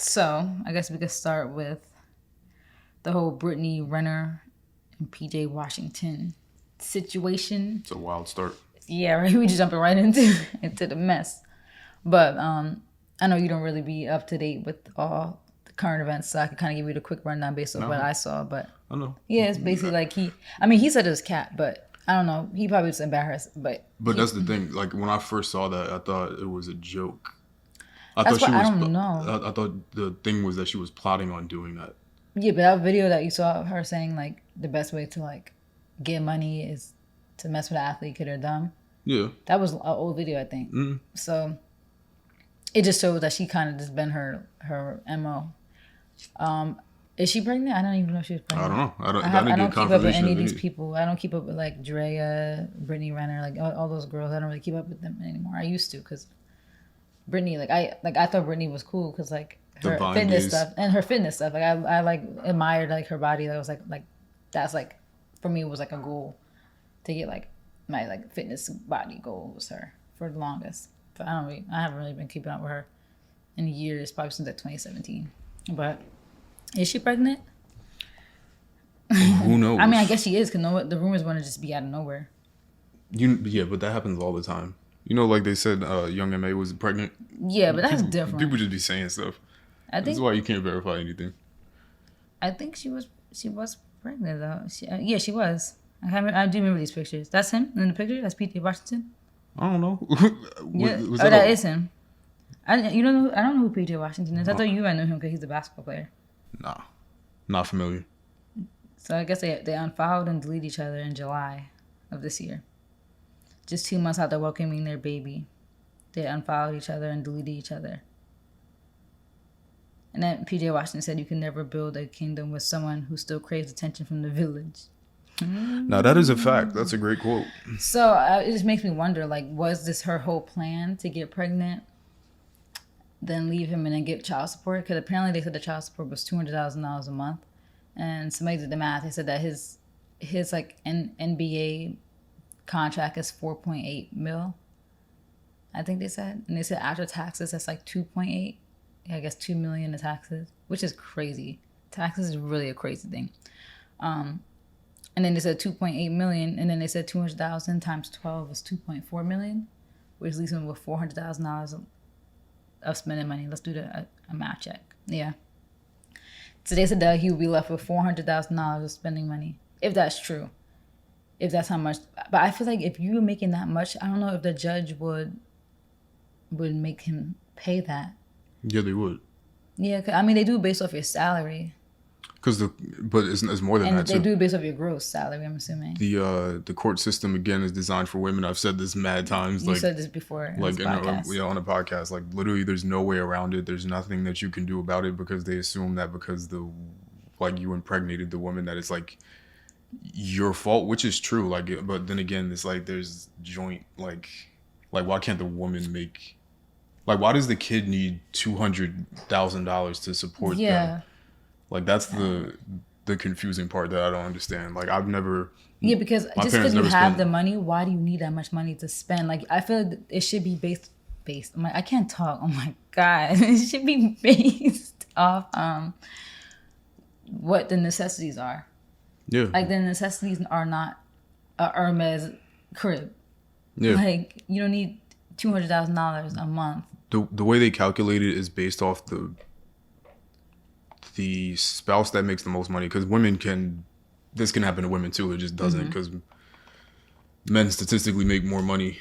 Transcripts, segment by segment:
So I guess we could start with the whole Brittany Renner and PJ Washington situation. It's a wild start. Yeah, right. We just jumping right into the mess. But I know you don't really be up to date with all the current events, so I could kind of give you the quick rundown based on what I saw. But I know. Yeah, it's basically like he said it was cat, but I don't know. He probably was embarrassed, but that's the thing. Like when I first saw that, I thought it was a joke. I don't know. I thought the thing was that she was plotting on doing that. Yeah, but that video that you saw of her saying like the best way to like get money is to mess with an athlete, kid or dumb. Yeah, that was an old video, I think. So it just shows that she kind of just been her MO. Is she pregnant? I don't even know if she was pregnant. I don't know. I don't keep up with any of these people. I don't keep up with like Drea, Brittany Renner, like all those girls. I don't really keep up with them anymore. I used to because Brittany, I thought Brittany was cool because like her fitness stuff. Like I like admired like her body. That was like that's like for me was like a goal to get like my like fitness body goal was her for the longest. But I haven't really been keeping up with her in years, probably since like 2017. But is she pregnant? Who knows? I mean, I guess she is because the rumors want to just be out of nowhere. Yeah, but that happens all the time. You know, like they said, Young M.A. was pregnant. Yeah, but that's different. People just be saying stuff. That's why you can't verify anything. I think she was pregnant though. She was. I do remember these pictures. That's him in the picture. That's P.J. Washington. I don't know. That is him. I don't know who P.J. Washington is. I thought you might know him because he's a basketball player. Nah, not familiar. So I guess they unfollowed and deleted each other in July of this year. Just 2 months after welcoming their baby, they unfollowed each other and deleted each other. And then P.J. Washington said, "You can never build a kingdom with someone who still craves attention from the village." Now that is a fact. That's a great quote. So it just makes me wonder, like, was this her whole plan to get pregnant, then leave him and then get child support? Because apparently they said the child support was $200,000 a month, and somebody did the math. They said that his like NBA contract is 4.8 mil. I think they said, and they said after taxes that's like 2.8. I guess 2 million in taxes, which is crazy. Taxes is really a crazy thing. And then they said 2.8 million, and then they said 200,000 times 12 is 2.4 million, which leaves him with $400,000 of spending money. Let's do a math check. Yeah. So they said that he would be left with $400,000 of spending money, if that's true. If that's how much. But I feel like if you were making that much, I don't know if the judge would make him pay that. Yeah, they would. Yeah, I mean, they do it based off your salary. But it's more than that too. And they do it based off your gross salary, I'm assuming. The court system again is designed for women. I've said this mad times. You said this before. On a podcast. Like literally, there's no way around it. There's nothing that you can do about it because they assume that because you impregnated the woman that it's like your fault, which is true. Like, but then again, it's like there's joint like why can't the woman make why does the kid need $200,000 to support them? Like that's the confusing part that I don't understand. Like I've never. Yeah, because just because you have the money, why do you need that much money to spend? Like I feel like it should be based. I can't talk. Oh my god, it should be based off what the necessities are. Yeah. Like the necessities are not a Hermes crib. Yeah. Like you don't need $200,000 a month. The way they calculate it is based off the spouse that makes the most money, because this can happen to women too. It just doesn't, because men statistically make more money.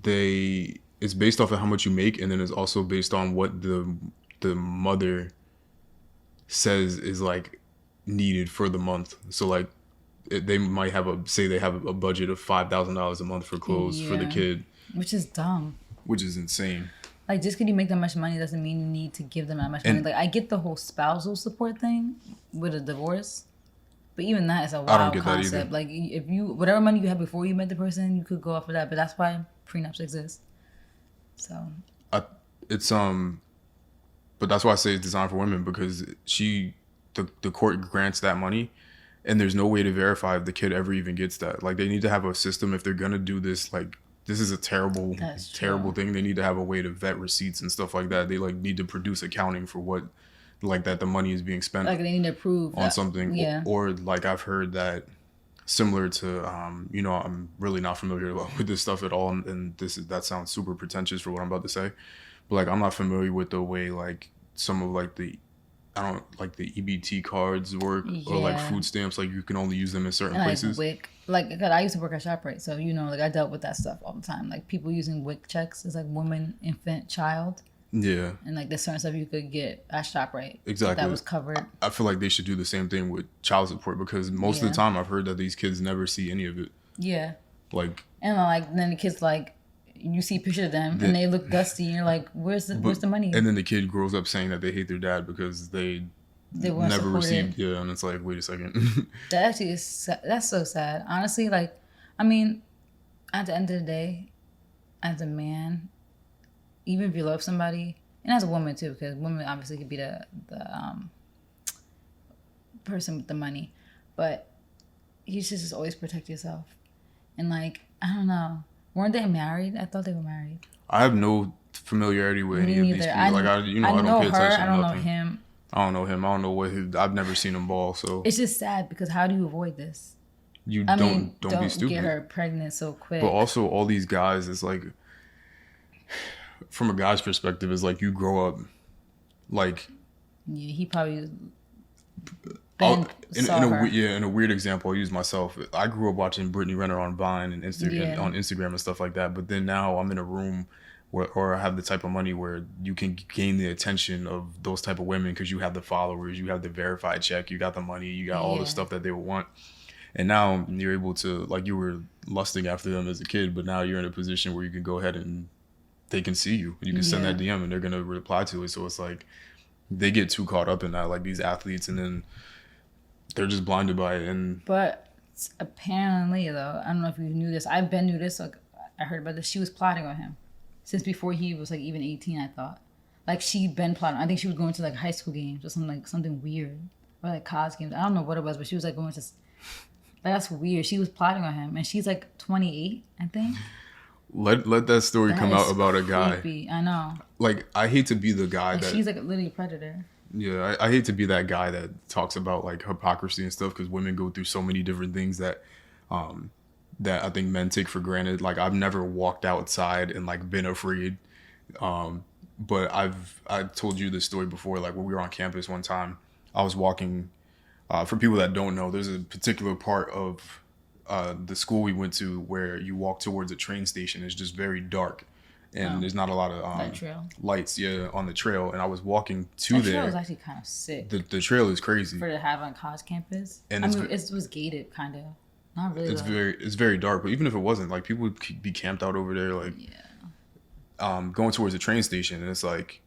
It's based off of how much you make, and then it's also based on what the mother says is like needed for the month. So like they might have a budget of $5,000 a month for clothes for the kid, which is dumb. Which is insane. Like, just because you make that much money doesn't mean you need to give them that much money. Like, I get the whole spousal support thing with a divorce, but even that is a wild concept. Like, if whatever money you had before you met the person, you could go off of that. But that's why prenups exist. So. But that's why I say it's designed for women, because the court grants that money, and there's no way to verify if the kid ever even gets that. Like, they need to have a system if they're gonna do this, like this is a terrible That's terrible true. thing. They need to have a way to vet receipts and stuff like that. They like need to produce accounting for what like that the money is being spent Like they need to prove on that. something, Yeah. or like I've heard that similar to you know, I'm really not familiar with this stuff at all, and that sounds super pretentious for what I'm about to say, but like I'm not familiar with the way like some of like the I don't like the EBT cards work, or like Yeah. food stamps, like you can only use them in certain And like places. WIC, like 'cause I used to work at ShopRite, so you know, like I dealt with that stuff all the time. Like people using WIC checks is like woman, infant, child, Yeah, and like there's certain stuff you could get at ShopRite exactly. that was covered. I feel like they should do the same thing with child support, because most of Yeah. the time I've heard that these kids never see any of it. Yeah. Like, And like then the kids like you see pictures of them and they look dusty and you're like, where's the money? and then the kid grows up saying that they hate their dad because they weren't never supported. received. Yeah, and it's like, wait a second. That actually is that's so sad. Honestly, like I mean, at the end of the day, as a man, even if you love somebody, and as a woman too, because women obviously could be the person with the money, but you should just always protect yourself. And like I don't know, weren't they married? I thought they were married. I have no familiarity with any of these people. I Like I know don't pay her. attention I to don't know nothing. him. I don't know him. I don't know what his. I've never seen him ball, so It's just sad because how do you avoid this? you I don't mean, don't be stupid. get her pregnant so quick. But also, all these guys is like, from a guy's perspective, is like you grow up, like Yeah, he probably in saw her. in a weird example, I'll use myself. I grew up watching Brittany Renner on Vine and Instagram on Instagram and stuff like that. But then now I'm in a room where, or I have the type of money where you can gain the attention of those type of women because you have the followers, you have the verified check, you got the money, you got all the stuff that they would want. And now you're able to, like, you were lusting after them as a kid, but now you're in a position where you can go ahead and they can see you. You can send that DM and they're gonna reply to it. So it's like they get too caught up in that, like these athletes, and then they're just blinded by it. And But apparently, though, I don't know if you knew this. I've been knew this. Like I heard about this. She was plotting on him since before he was like even 18. I thought, like she'd been plotting. I think she was going to like high school games or something, like something weird, or like college games. I don't know what it was, but she was like going to. Like, that's weird. She was plotting on him, and she's like 28, I think. let that story come out about a guy. Creepy. I know. Like, I hate to be the guy Like, that she's like literally a predator. yeah, I hate to be that guy that talks about like hypocrisy and stuff, because women go through so many different things that that I think men take for granted. Like, I've never walked outside and like been afraid. But I told you this story before, like when we were on campus one time, I was walking. For people that don't know, there's a particular part of the school we went to where you walk towards a train station. It's just very dark, and there's not a lot of lights, on the trail. And I was walking to that there. trail was actually kind of sick. The trail is crazy. For to have on college campus, And I mean, it was gated, kind of. Not really. It's very dark. But even if it wasn't, like people would be camped out over there, like going towards the train station, and it's like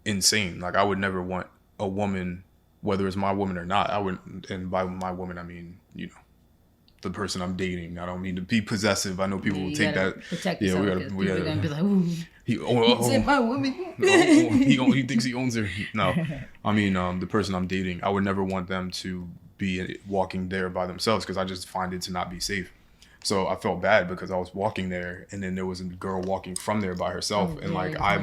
insane. Like I would never want a woman, whether it's my woman or not. I would, and by my woman I mean, you know, the person I'm dating. I don't mean to be possessive. I know people will take that. Protect yourself, we gotta gonna be like, ooh, he my woman. he thinks he owns her. No, I mean the person I'm dating. I would never want them to be walking there by themselves, because I just find it to not be safe. So I felt bad because I was walking there, and then there was a girl walking from there by herself, and like I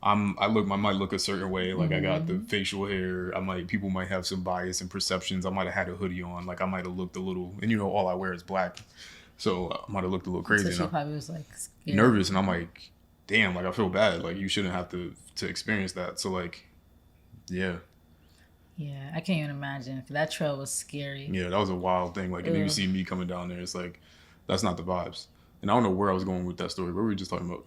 might look a certain way, like I got the facial hair, people might have some bias and perceptions. I might have had a hoodie on, like I might have looked a little, and you know, all I wear is black, so I might have looked a little crazy. So she probably was like scared. Nervous, and I'm like, damn, like I feel bad, like you shouldn't have to experience that. So like, yeah, I can't even imagine. That trail was scary. Yeah, that was a wild thing. Like, and then you see me coming down there, it's like, that's not the vibes. And I don't know where I was going with that story. What were we just talking about?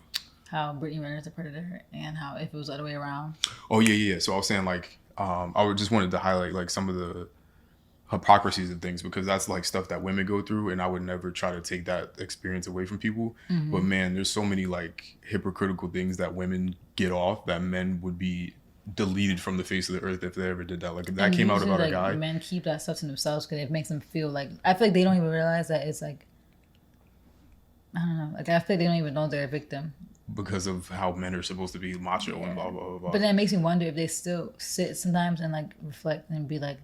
How Brittany Renner is a predator, and how if it was the other way around. Oh yeah. So I was saying, like, I just wanted to highlight like some of the hypocrisies of things, because that's like stuff that women go through, and I would never try to take that experience away from people. But man, there's so many like hypocritical things that women get off that men would be deleted from the face of the earth if they ever did that. Like, if that came out about a guy. Men keep that stuff to themselves because it makes them feel like, I feel like they don't even realize that it's like, I don't know, like I feel like they don't even know they're a victim. Because of how men are supposed to be macho and blah, blah, blah. But then it makes me wonder if they still sit sometimes and like reflect and be like,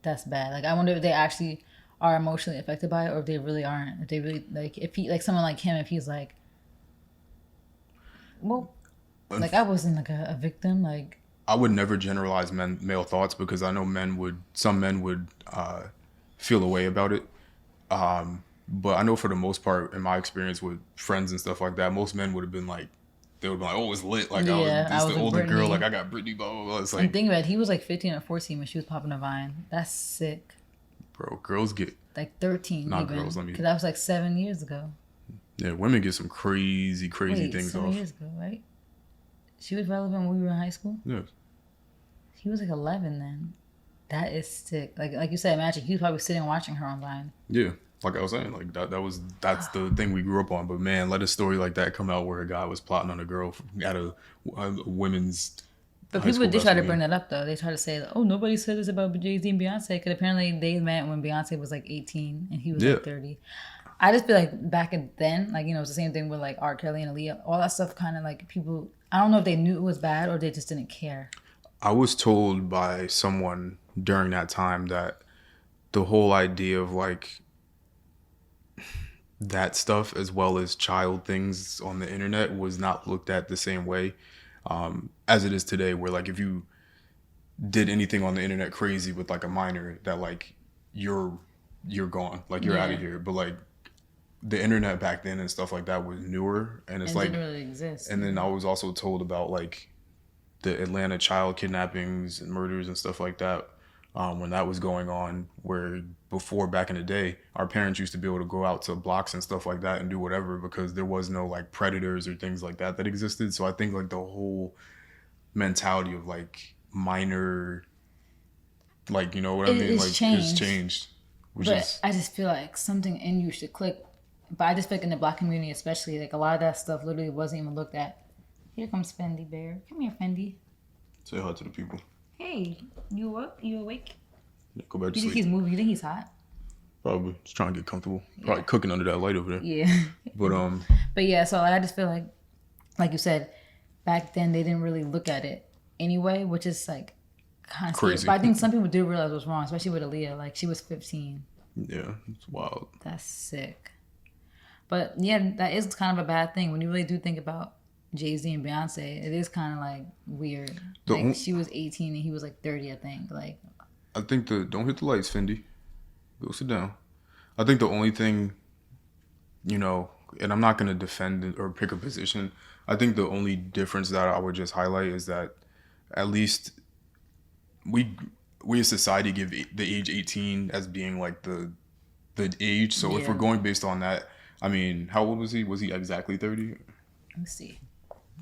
that's bad. Like I wonder if they actually are emotionally affected by it, or if they really aren't. If they really, like, if he, like someone like him, if he's like, well, like I wasn't like a victim. Like I would never generalize male thoughts because I know some men would feel a way about it. But I know for the most part, in my experience with friends and stuff like that, most men would have been like, they would be like, "Oh, it's lit! Like yeah, I this was the with older girl. Like Brittany. I got Brittany, blah blah blah." It's And like, think about it, he was like 15 or 14 when she was popping a Vine. That's sick. bro, girls get Like 13 not even. girls. Let me. Because that was like 7 years ago. Yeah, women get some crazy Wait, things 7 off. years ago, right? She was relevant when we were in high school. Yeah, He was like 11 then. That is sick. Like you said, imagine he was probably sitting watching her on Vine. yeah. Like I was saying, like that's the thing we grew up on. But man, let a story like that come out where a guy was plotting on a girl at a women's. But high people school did try to basketball bring game. that up though. They tried to say, "Oh, nobody said this about Jay-Z and Beyonce," because apparently they met when Beyonce was like 18 and he was Yeah. like 30. I just feel like back then, like it's the same thing with like R. Kelly and Aaliyah. All that stuff kind of like people. I don't know if they knew it was bad or they just didn't care. I was told by someone during that time that the whole idea of like that stuff as well as child things on the internet was not looked at the same way as it is today, where like if you did anything on the internet crazy with like a minor, that like you're gone, like you're out Yeah. of here. But like the internet back then and stuff like that was newer, and it's It like, didn't really exist. and then I was also told about like the Atlanta child kidnappings and murders and stuff like that, when that was going on, where before, back in the day, our parents used to be able to go out to blocks and stuff like that and do whatever because there was no like predators or things like that existed. So I think like the whole mentality of like minor, like, you know what I mean? It's Like changed. it's changed, which But is, I just feel like something in you should click. But I just feel like in the black community especially, like a lot of that stuff literally wasn't even looked at. Here comes Fendi Bear. Come here, Fendi. say hi to the people. Hey, you up? You awake? Go back to You think sleep. he's moving? You think he's hot? Probably just trying to get comfortable. Probably cooking under that light over there. Yeah. But But yeah, so I just feel like you said, back then they didn't really look at it anyway, which is like kind of Crazy. But I think some people did realize what's wrong, especially with Aaliyah. Like she was 15. yeah, it's wild. That's sick. But yeah, that is kind of a bad thing when you really do think about Jay-Z and Beyonce. It is kind of like weird. The Like on- she was 18 and he was like 30, I think. Like I think don't hit the lights, Fendi. Go sit down. I think the only thing, you know, and I'm not gonna defend it or pick a position. I think the only difference that I would just highlight is that at least we as society give the age 18 as being like the age. So if Yeah. we're going based on that, I mean, how old was he? Was he exactly 30? let me see.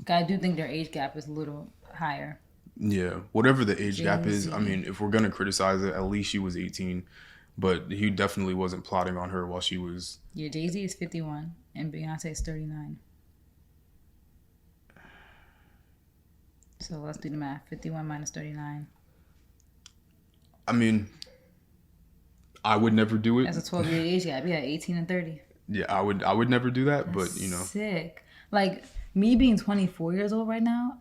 I do think their age gap is a little higher. Yeah, whatever the age gap is. Jay-Z. I mean, if we're gonna criticize it, at least she was 18. But he definitely wasn't plotting on her while she was. Yeah, Jay-Z is 51 and Beyonce is 39. So let's do the math. 51 minus 39. I mean, I would never do it. That's a 12-year age gap. Yeah, 18 and 30. Yeah, I would never do that. But you know, Sick. Like me being 24 years old right now,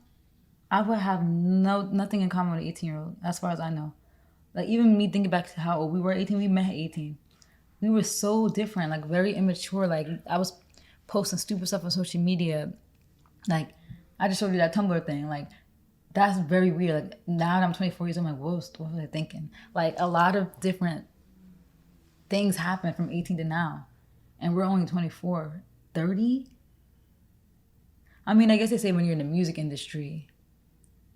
I would have nothing in common with an 18-year-old, as far as I know. Like even me thinking back to how old we were at 18, we met at 18. We were so different, like very immature. Like I was posting stupid stuff on social media. Like I just showed you that Tumblr thing. Like that's very weird. Like now that I'm 24 years old, I'm like, what was I thinking? Like a lot of different things happen from 18 to now. And we're only 24. 30? I mean, I guess they say when you're in the music industry,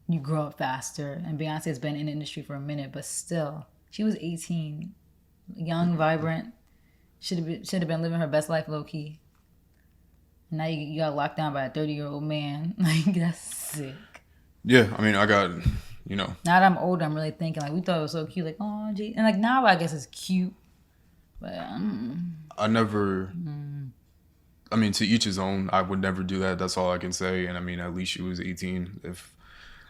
you grow up faster. And Beyonce's been in the industry for a minute, but still, she was 18, young, vibrant, should have been living her best life low key. And now you got locked down by a 30-year-old man. Like that's sick. yeah. I mean, I got, you know, Now that I'm older, I'm really thinking like we thought it was so cute, like oh, gee, and like now I guess it's cute, but I never. I mean, to each his own. I would never do that. That's all I can say. And I mean, at least she was 18.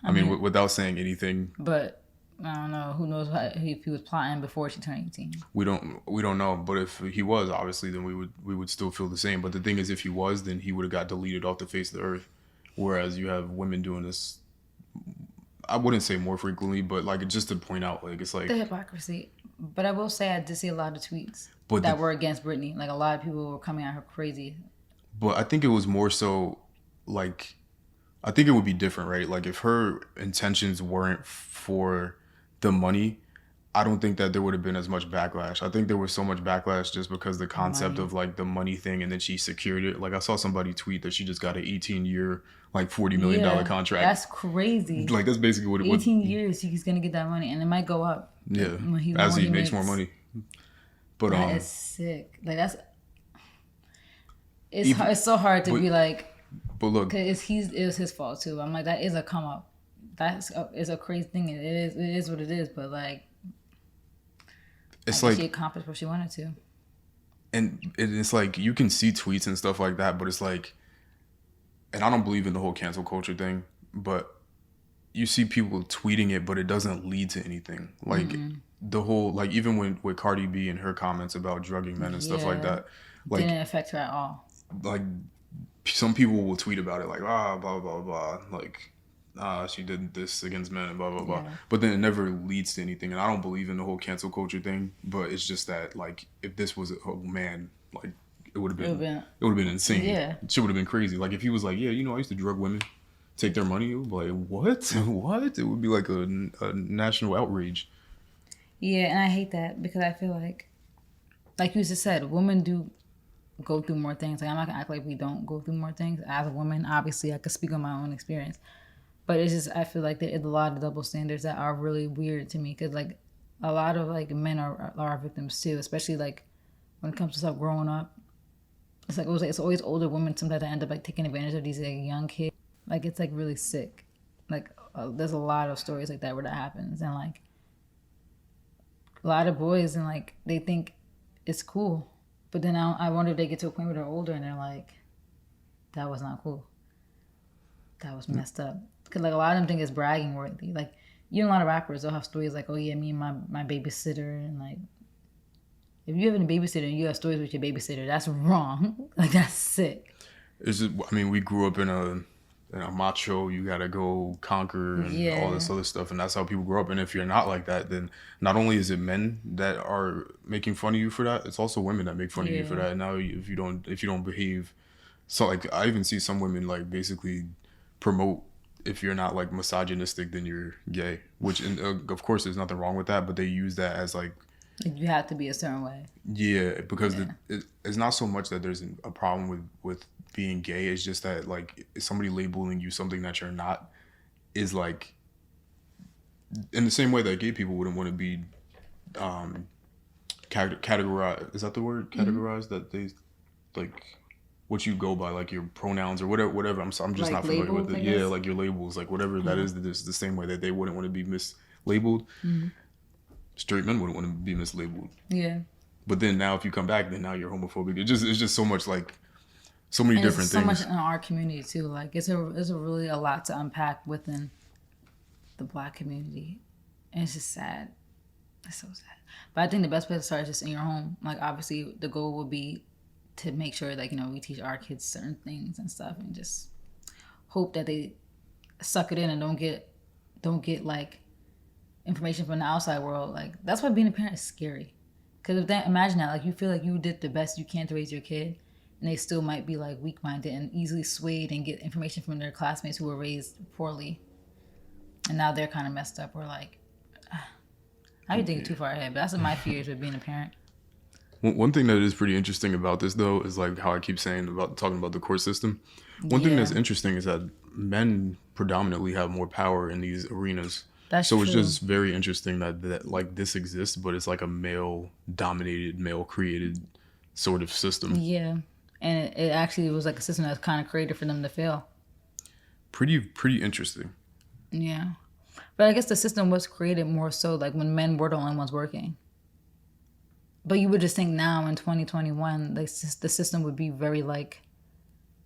I mean, without saying anything, but I don't know. Who knows if he was plotting before she turned 18? we don't know. But if he was, obviously, then we would still feel the same. But the thing is, if he was, then he would have got deleted off the face of the earth. Whereas you have women doing this, I wouldn't say more frequently, but like just to point out, like it's like The hypocrisy. But I will say I did see a lot of tweets But that the- were against Brittany. Like a lot of people were coming at her crazy. But I think it was more so like I think it would be different, right? Like if her intentions weren't for the money, I don't think that there would have been as much backlash. I think there was so much backlash just because the concept Money. of like the money thing, and then she secured it. Like I saw somebody tweet that she just got an 18-year, like $40 million Yeah, contract. that's crazy. Like that's basically what it would. 18 years, he's gonna get that money, and it might go up. Yeah, When he as more he he makes more makes. money. But That is sick. Like that's even, it's so hard to but, be like, but look, because it was his fault too. I'm like, that is a come up. It's a crazy thing. It is what it is. But like, it's I guess like she accomplished what she wanted to. and it's like you can see tweets and stuff like that, but it's like, and I don't believe in the whole cancel culture thing, but you see people tweeting it, but it doesn't lead to anything. Like the whole, like even when with Cardi B and her comments about drugging men and stuff like that, like didn't affect her at all. like some people will tweet about it like blah blah blah, like she did this against men and blah blah blah, but then it never leads to anything. And I don't believe in the whole cancel culture thing, but it's just that like if this was a man, like it would have been insane. Yeah, Shit would have been crazy. Like if he was like, yeah, I used to drug women, take their money, it would be like, what? It would be like a national outrage. yeah, and I hate that because I feel like you just said, women do go through more things. Like I'm not gonna act like we don't go through more things as a woman. Obviously, I could speak on my own experience, but it's just I feel like there is a lot of double standards that are really weird to me because like a lot of like men are victims too, especially like when it comes to stuff growing up. It's like it's always older women sometimes that end up like taking advantage of these like young kids. Like it's like really sick. Like there's a lot of stories like that where that happens, and like a lot of boys and like they think it's cool. But then I wonder if they get to a point where they're older and they're like, that was not cool. That was messed up. Because like a lot of them think it's bragging worthy. Like a lot of rappers, they'll have stories like, oh yeah, me and my babysitter. And like, if you have a babysitter and you have stories with your babysitter, that's wrong. Like that's sick. We grew up in a macho, you gotta go conquer and all this other stuff, and that's how people grow up. And if you're not like that, then not only is it men that are making fun of you for that, it's also women that make fun of you for that. And now if you don't behave, so like I even see some women like basically promote, if you're not like misogynistic, then you're gay, which of course there's nothing wrong with that, but they use that as like you have to be a certain way. Yeah, because it's not so much that there's a problem with being gay. It's just that like somebody labeling you something that you're not is like in the same way that gay people wouldn't want to be categorized. Is that the word? Categorized? That they like what you go by, like your pronouns or whatever. I'm just like not familiar labels, with it. Yeah, like your labels, like whatever that is. That is the same way that they wouldn't want to be mislabeled. Straight men wouldn't want to be mislabeled. Yeah. But then now if you come back, then now you're homophobic. It's just so much like so many different things. So much in our community too. Like it's a really a lot to unpack within the Black community. And it's just sad. It's so sad. But I think the best place to start is just in your home. Like obviously the goal would be to make sure like, we teach our kids certain things and stuff and just hope that they suck it in and don't get like information from the outside world. Like that's why being a parent is scary. Because imagine that, like you feel like you did the best you can to raise your kid, and they still might be like weak-minded and easily swayed and get information from their classmates who were raised poorly, and now they're kind of messed up. Or like, I be thinking too far ahead, but that's what my fears with being a parent. One thing that is pretty interesting about this though is like how I keep saying about talking about the court system. One thing that's interesting is that men predominantly have more power in these arenas. That's so true. It's just very interesting that like this exists, but it's like a male-dominated, male-created sort of system. Yeah, and it actually was like a system that's kind of created for them to fail. Pretty interesting. Yeah, but I guess the system was created more so like when men were the only ones working. But you would just think now in 2021, like the system would be very like,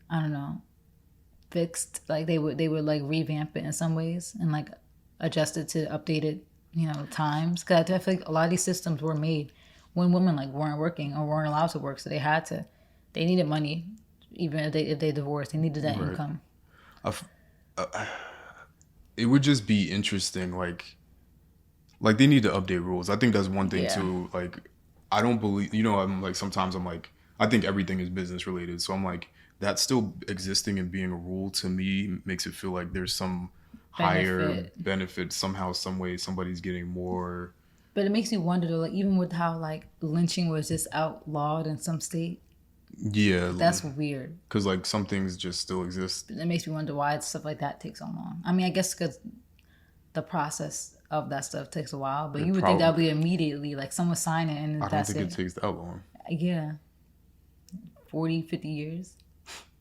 I don't know, fixed. Like they would like revamp it in some ways and like adjusted to updated, times. Because I feel like a lot of these systems were made when women like weren't working or weren't allowed to work, so they needed money, even if they divorced, they needed that income. It would just be interesting, like they need to update rules. I think that's one thing too. Like I don't believe, I'm like sometimes I'm like I think everything is business related, so I'm like that still existing and being a rule to me makes it feel like there's some higher benefit somehow, some way somebody's getting more. But it makes me wonder though, like even with how like lynching was just outlawed in some state. Yeah, that's weird. Because like some things just still exist. It makes me wonder why stuff like that takes so long. I mean, I guess because the process of that stuff takes a while, but you would think that would be immediately, like someone sign it and I don't think it takes that long. Yeah, 40, 50 years.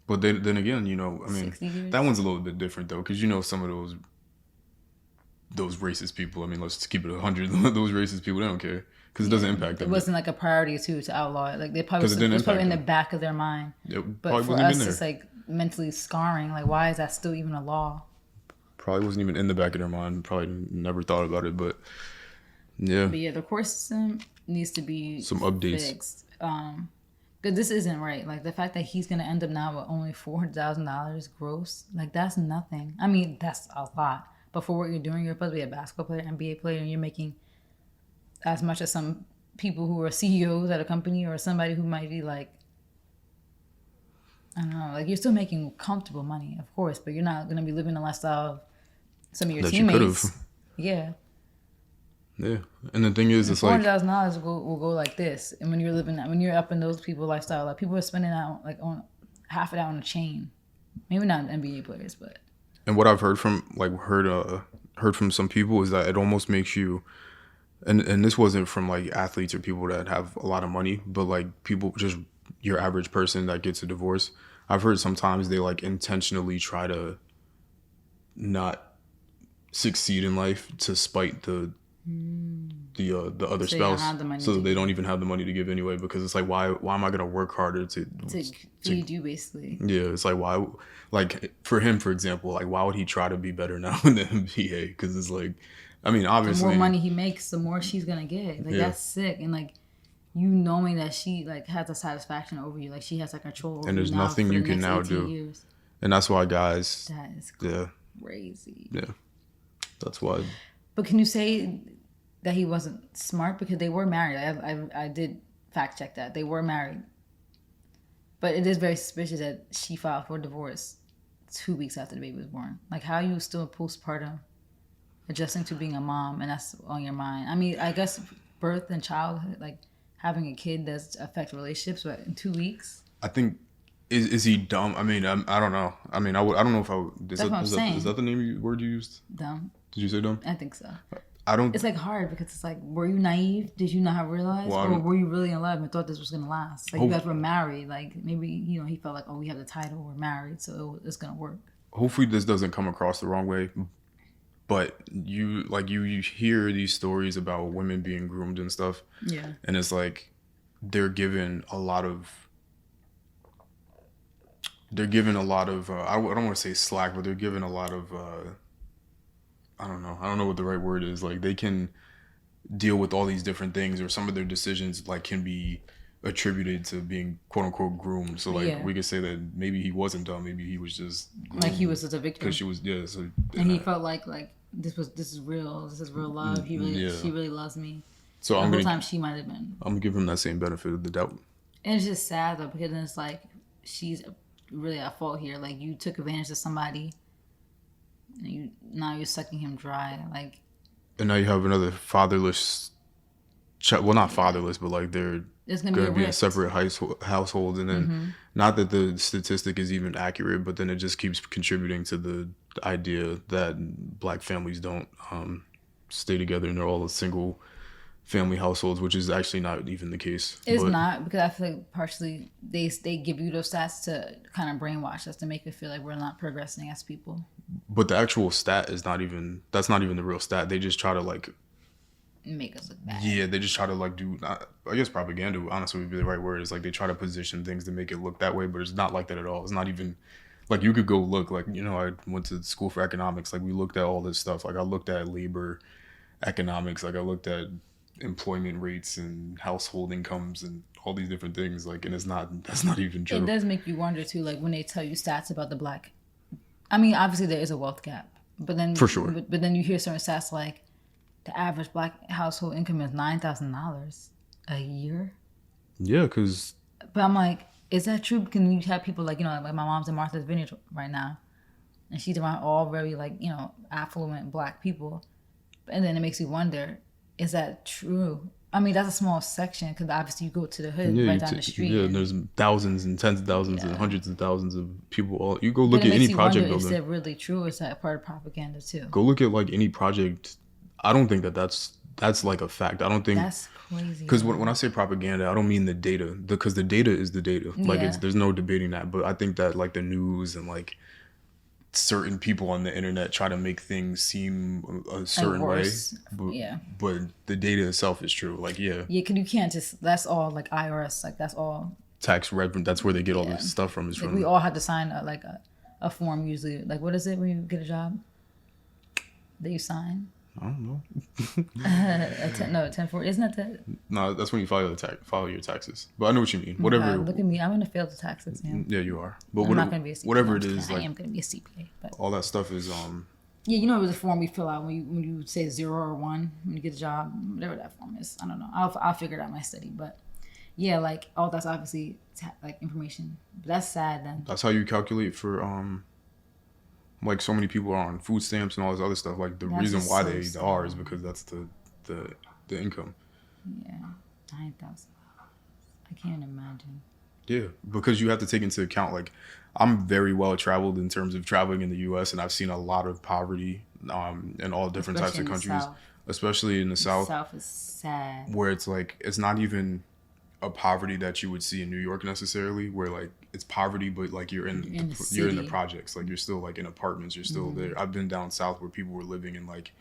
But then again, you know, I mean, that one's a little bit different though, because you know some of those racist people. I mean, let's keep it 100. Those racist people, they don't care because it doesn't impact them. It wasn't like a priority to outlaw it. Like they probably it was probably in the back of their mind. But for us, it's like mentally scarring. Like why is that still even a law? Probably wasn't even in the back of their mind. Probably never thought about it. But yeah. But yeah, the court system needs to be some updates. Fixed. Because this isn't right. Like the fact that he's gonna end up now with only $400,000 gross, like that's nothing. I mean, that's a lot. But for what you're doing, you're supposed to be a basketball player, NBA player, and you're making as much as some people who are CEOs at a company or somebody who might be like, I don't know, like you're still making comfortable money, of course, but you're not gonna be living the lifestyle of some of your teammates. Yeah. Yeah, and the thing is, it's like $400,000 will go like this, and when you're up in those people's lifestyle, like people are spending out like on half of that on a chain. Maybe not NBA players, but. And what I've heard from heard from some people is that it almost makes you, and this wasn't from like athletes or people that have a lot of money, but like people, just your average person that gets a divorce. I've heard sometimes they like intentionally try to not succeed in life to spite the other spouse, so that they don't even have the money to give anyway, because it's like why am I gonna work harder to feed you, basically? Yeah, it's like why, like for him, for example, like why would he try to be better now in the NBA? Because it's like, I mean, obviously the more money he makes, the more she's gonna get. Like that's sick. And like you knowing that she like has a satisfaction over you, like she has like control over and there's you nothing you can now do years. And that's why guys, that is crazy. Yeah, that's why. But can you say that he wasn't smart? Because they were married. I did fact check that. They were married. But it is very suspicious that she filed for divorce 2 weeks after the baby was born. Like, how are you still postpartum adjusting to being a mom and that's on your mind? I mean, I guess birth and childhood, like having a kid does affect relationships, but in 2 weeks? I think, is he dumb? I mean, I don't know. I mean, I don't know if I would. Is that the word you used? Dumb. Did you say dumb? I think so. I don't. It's like hard because it's like, were you naive? Did you not realize, or were you really in love and thought this was gonna last? Like you guys were married. Like maybe he felt like, oh, we have the title, we're married, so it's gonna work. Hopefully, this doesn't come across the wrong way. But you hear these stories about women being groomed and stuff. Yeah. And it's like they're given a lot of. I don't want to say slack, but they're given a lot of. I don't know what the right word is. Like they can deal with all these different things, or some of their decisions like can be attributed to being quote unquote groomed. So like we could say that maybe he wasn't dumb, maybe he was just like he was just a victim because she was So, and he felt like this is real love. She really loves me. So the whole time she might have been. I'm gonna give him that same benefit of the doubt. And it's just sad though, because then it's like she's really at fault here. Like you took advantage of somebody. Now you're sucking him dry, like. And now you have another fatherless child. Well, not fatherless, but like they're going to be in separate households, and then not that the statistic is even accurate, but then it just keeps contributing to the idea that Black families don't stay together and they're all a single family households, which is actually not even the case. It's not, because I feel like partially they give you those stats to kind of brainwash us, to make it feel like we're not progressing as people. But the actual stat is that's not even the real stat. They just try to like make us look bad. Yeah, they just try to like do, I guess propaganda honestly would be the right word. Is like they try to position things to make it look that way, but it's not like that at all. It's not even like, you could go look, like, you know, I went to school for economics. Like we looked at all this stuff. Like I looked at labor economics. Like I looked at employment rates and household incomes and all these different things. Like, and that's not even true. It does make you wonder too, like when they tell you stats about the Black. I mean, obviously there is a wealth gap, but then for sure. But then you hear certain stats like the average Black household income is $9,000 a year. Yeah, because. But I'm like, Is that true? Can you have people like, like my mom's in Martha's Vineyard right now, and she's around all very like, affluent black people, and then it makes you wonder, is that true? I mean, that's a small section because obviously you go to the hood Yeah, right down the street. yeah. And There's thousands and tens of thousands and hundreds of thousands of people. You go but look it at makes any you project wonder, is building. that really true, or is that part of propaganda too? Go look at like any project. I don't think that's like a fact. I don't think That's crazy. because when I say propaganda, I don't mean the data, because the data is the data. Like Yeah. there's no debating that. But I think that like the news and like certain people on the internet try to make things seem a certain way, worse. but, Yeah. but the data itself is true. Like Yeah, because you can't just. That's all like IRS. Like that's all. tax revenue. That's where they get all this stuff from. Is Like from we all have to sign a form usually. Like what is it when you get a job? That you sign. I don't know. A 1040. Isn't that the? No, that's when you file your taxes. But I know what you mean. Whatever. Look at me. I'm gonna fail the tax exam. Yeah, you are. But I'm not gonna be a CPA. whatever it is, I like am gonna be a CPA. But all that stuff is yeah, it was a form we fill out when you say 0 or 1 when you get a job, whatever that form is. I don't know. I'll figure it out in my study. But yeah, like all that's obviously like information. But that's sad then. that's how you calculate for like so many people are on food stamps and all this other stuff. Like the That's reason just why so they sad. are is because that's the income. Yeah, $9,000. I can't imagine. Yeah, because you have to take into account, like, I'm very well traveled in terms of traveling in the U.S. and I've seen a lot of poverty in all different Especially types of in the countries, South. especially in the South, South is sad. where it's like it's not even a poverty that you would see in New York necessarily, where like it's poverty, but like you're in the city. projects, like you're still like in apartments, you're still there. I've been down south where people were living in like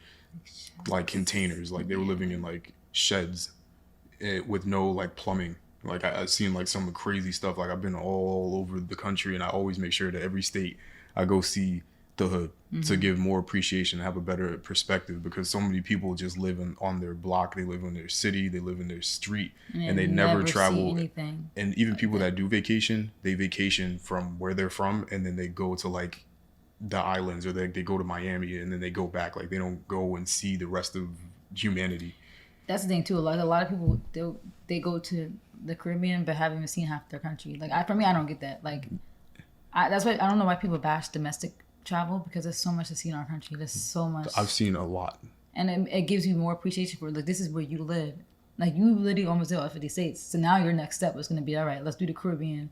containers, like they were living in like sheds with no like plumbing. Like I've seen like some crazy stuff. Like I've been all over the country, and I always make sure that every state I go see the hood to give more appreciation, have a better perspective, because so many people just live on their block, they live in their city, they live in their street, and they never travel. Anything. And even people that do vacation, they vacation from where they're from, and then they go to like the islands, or they go to Miami, and then they go back. Like they don't go and see the rest of humanity. That's the thing too. Like a lot of people, they go to the Caribbean but haven't even seen half their country. Like for me, I don't get that. Like that's why I don't know why people bash domestic travel, because there's so much to see in our country. There's so much. I've seen a lot. And it gives you more appreciation for, like, this is where you live. Like, you literally almost did all 50 states. So now your next step is going to be, all right, let's do the Caribbean.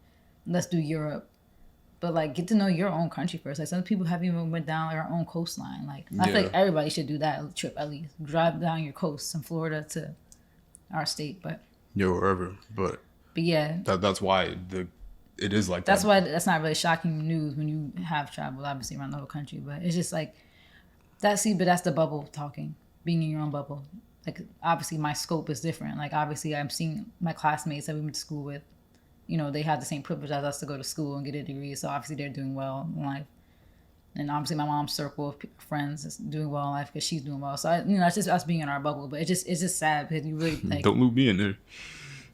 Let's do Europe. But, like, get to know your own country first. Like, some people haven't even went down our own coastline. Like, I feel like everybody should do that trip at least. Drive down your coast from Florida to our state. But wherever. But yeah. That's why it is like that's that. why that's not really shocking news when you have traveled, obviously, around the whole country. But it's just like, but that's the bubble talking, being in your own bubble. Like, obviously, my scope is different. Like, obviously, I'm seeing my classmates that we went to school with, they have the same privilege as us to go to school and get a degree. So, obviously, they're doing well in life. And obviously, my mom's circle of friends is doing well in life because she's doing well. So, it's just us being in our bubble. But it's just sad because you really, like... Don't loop me in there.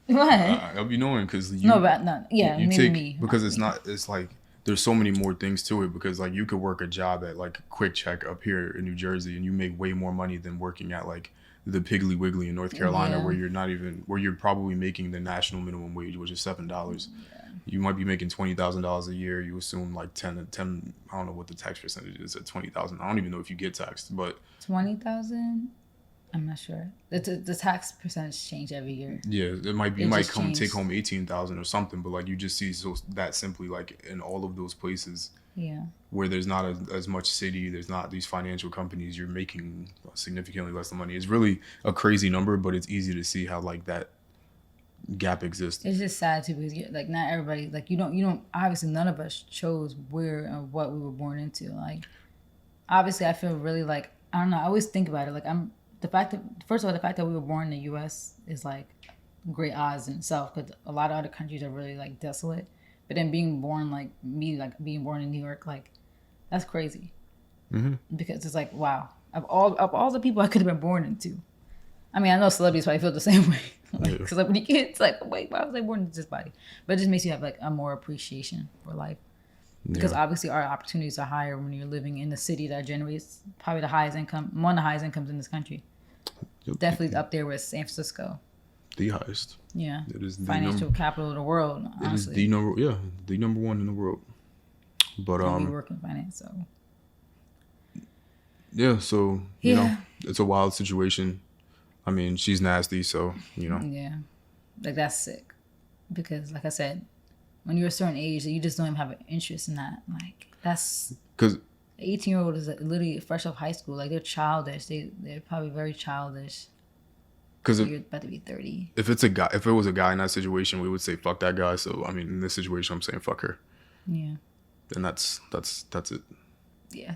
What? I'll be knowing, because you... No, but no, yeah, you maybe take, me. because it's like there's so many more things to it, because like you could work a job at like Quick Check up here in New Jersey and you make way more money than working at like the Piggly Wiggly in North Carolina, where you're probably making the national minimum wage, which is $7. You might be making $20,000 a year. You assume like 10. I don't know what the tax percentage is at 20,000. I don't even know if you get taxed, but 20,000. I'm not sure. The tax percentage change every year. Yeah, it might be. You might come changed. take home 18,000 or something, but like you just see that simply like in all of those places. Yeah. Where there's not as much city, there's not these financial companies, you're making significantly less than money. It's really a crazy number, but it's easy to see how like that gap exists. It's just sad too, because like not everybody, like you don't obviously none of us chose where and what we were born into. Like obviously I feel really like, I don't know, I always think about it like the fact that we were born in the US is like great odds in itself, because a lot of other countries are really like desolate. But then being born like me, like being born in New York, like that's crazy. Mm-hmm. Because it's like, wow, of all the people I could have been born into. I mean, I know celebrities probably feel the same way. Like celebrity kids, like, wait, why was I born into this body? But it just makes you have like a more appreciation for life. Because obviously our opportunities are higher when you're living in the city that generates probably the highest income, one of the highest incomes in this country. Definitely up there with San Francisco. the highest. Yeah. It is the Financial capital of the world, It is honestly. the number one in the world. But And we work in finance, so. yeah, so you know, Yeah. it's a wild situation. I mean, she's nasty, so you know. Yeah. Like, that's sick. Because, like I said, when you're a certain age, you just don't even have an interest in that. Like, that's... Because 18-year-old is literally fresh off high school. Like, they're childish. They're probably very childish. Because you're about to be 30. If it was a guy in that situation, we would say fuck that guy. So I mean, in this situation, I'm saying fuck her. Yeah. And that's it. Yeah.